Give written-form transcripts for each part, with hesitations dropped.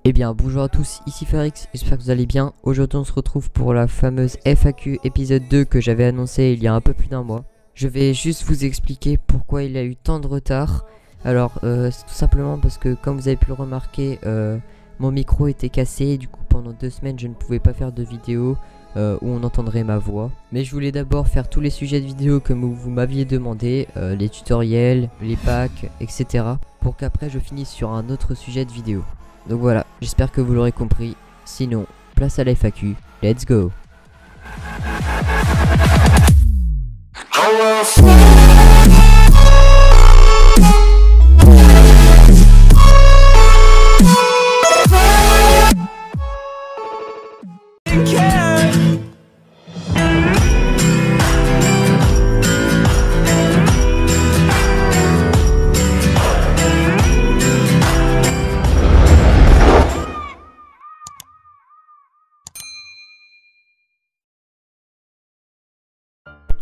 Eh bien bonjour à tous, ici Farix, j'espère que vous allez bien. Aujourd'hui on se retrouve pour la fameuse FAQ épisode 2 que j'avais annoncé il y a un peu plus d'un mois. Je vais juste vous expliquer pourquoi il y a eu tant de retard. Alors c'est tout simplement parce que comme vous avez pu le remarquer, mon micro était cassé et du coup pendant 2 semaines je ne pouvais pas faire de vidéo où on entendrait ma voix. Mais je voulais d'abord faire tous les sujets de vidéo que vous m'aviez demandé, les tutoriels, les packs, etc. pour qu'après je finisse sur un autre sujet de vidéo. Donc voilà, j'espère que vous l'aurez compris. Sinon, place à la FAQ, let's go.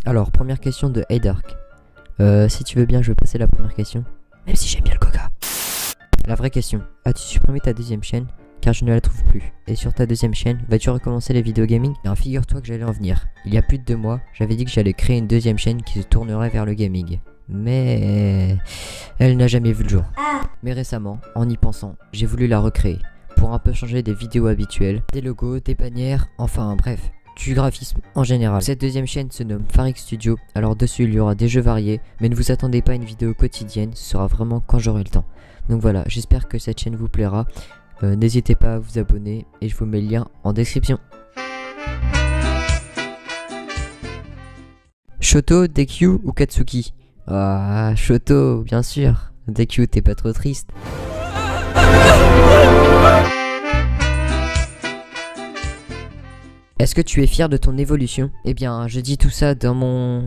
Alors, première question de Hey Dark. Si tu veux bien, je vais passer la première question. Même si j'aime bien le coca. La vraie question. As-tu supprimé ta deuxième chaîne? Car je ne la trouve plus. Et sur ta deuxième chaîne, vas-tu recommencer les vidéos gaming? Alors figure-toi que j'allais en venir. Il y a plus de 2 mois, j'avais dit que j'allais créer une deuxième chaîne qui se tournerait vers le gaming. Mais elle n'a jamais vu le jour. Mais récemment, en y pensant, j'ai voulu la recréer. Pour un peu changer des vidéos habituelles, des logos, des bannières, enfin bref. Du graphisme en général. Cette deuxième chaîne se nomme Farix Studio, alors dessus il y aura des jeux variés, mais ne vous attendez pas à une vidéo quotidienne, ce sera vraiment quand j'aurai le temps. Donc voilà, j'espère que cette chaîne vous plaira, n'hésitez pas à vous abonner et je vous mets le lien en description. Shoto, Deku ou Katsuki? Ah, Shoto, bien sûr. Deku, t'es pas trop triste? Est-ce que tu es fier de ton évolution? Eh bien, je dis tout ça dans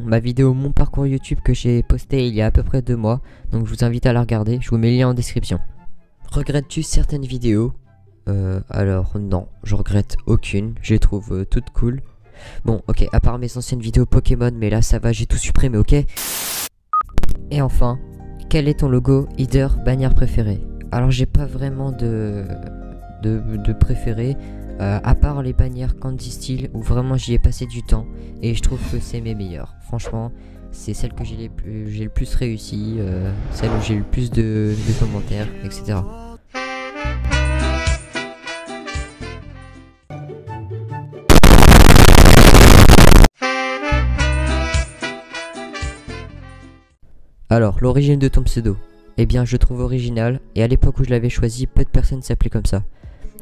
ma vidéo Mon parcours YouTube que j'ai posté il y a à peu près 2 mois. Donc je vous invite à la regarder, je vous mets le lien en description. Regrettes-tu certaines vidéos? Alors non, je regrette aucune, je les trouve toutes cool. Bon, ok, à part mes anciennes vidéos Pokémon, mais là ça va, j'ai tout supprimé, ok? Et enfin, quel est ton logo, header, bannière préférée? Alors j'ai pas vraiment de préféré. À part les bannières Candy Steel où vraiment j'y ai passé du temps et je trouve que c'est mes meilleures. Franchement, c'est celle que j'ai le plus réussi, celle où j'ai le plus de commentaires, etc. Alors, l'origine de ton pseudo? Eh bien, je trouve original et à l'époque où je l'avais choisi, peu de personnes s'appelaient comme ça.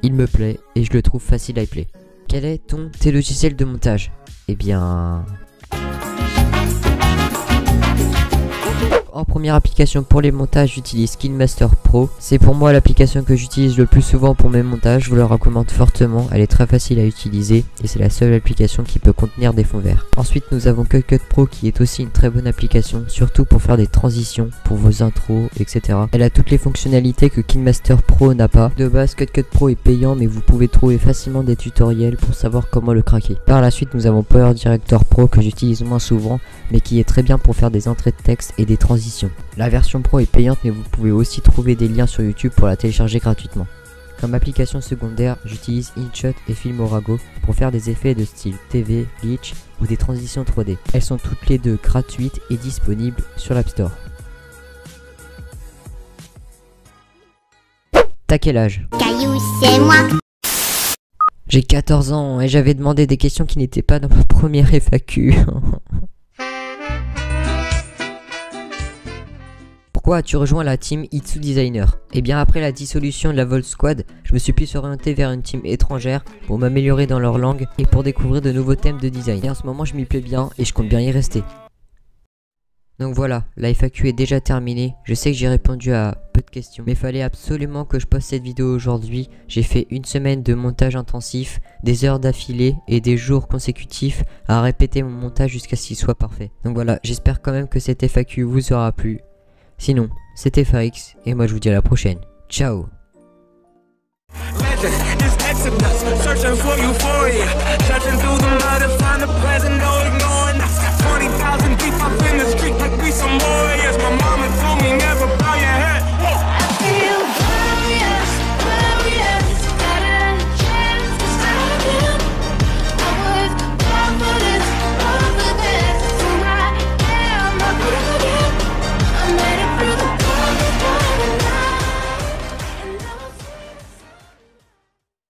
Il me plaît et je le trouve facile à appeler. Quel est tes logiciels de montage? Eh bien... En première application pour les montages, j'utilise KineMaster Pro. C'est pour moi l'application que j'utilise le plus souvent pour mes montages. Je vous la recommande fortement. Elle est très facile à utiliser et c'est la seule application qui peut contenir des fonds verts. Ensuite, nous avons CapCut Pro qui est aussi une très bonne application, surtout pour faire des transitions, pour vos intros, etc. Elle a toutes les fonctionnalités que KineMaster Pro n'a pas. De base, CapCut Pro est payant, mais vous pouvez trouver facilement des tutoriels pour savoir comment le craquer. Par la suite, nous avons Power Director Pro que j'utilise moins souvent, mais qui est très bien pour faire des entrées de texte et des transitions. La version pro est payante, mais vous pouvez aussi trouver des liens sur YouTube pour la télécharger gratuitement. Comme application secondaire, j'utilise InShot et Filmorago pour faire des effets de style TV, glitch ou des transitions 3D. Elles sont toutes les deux gratuites et disponibles sur l'App Store. T'as quel âge? Caillou, c'est moi. J'ai 14 ans et j'avais demandé des questions qui n'étaient pas dans ma première FAQ. Pourquoi as-tu rejoint la team Itsu Designer? Eh bien après la dissolution de la Volt Squad, je me suis plus orienté vers une team étrangère pour m'améliorer dans leur langue et pour découvrir de nouveaux thèmes de design. Et en ce moment je m'y plais bien et je compte bien y rester. Donc voilà, la FAQ est déjà terminée. Je sais que j'ai répondu à peu de questions, mais il fallait absolument que je poste cette vidéo aujourd'hui. J'ai fait 1 semaine de montage intensif, des heures d'affilée et des jours consécutifs à répéter mon montage jusqu'à ce qu'il soit parfait. Donc voilà, j'espère quand même que cette FAQ vous aura plu. Sinon, c'était Farix et moi je vous dis à la prochaine. Ciao. Searching for euphoria, searching through the mud to find the present, no ignoring. 20,000 deep up in the street like we some warriors. My mama told me never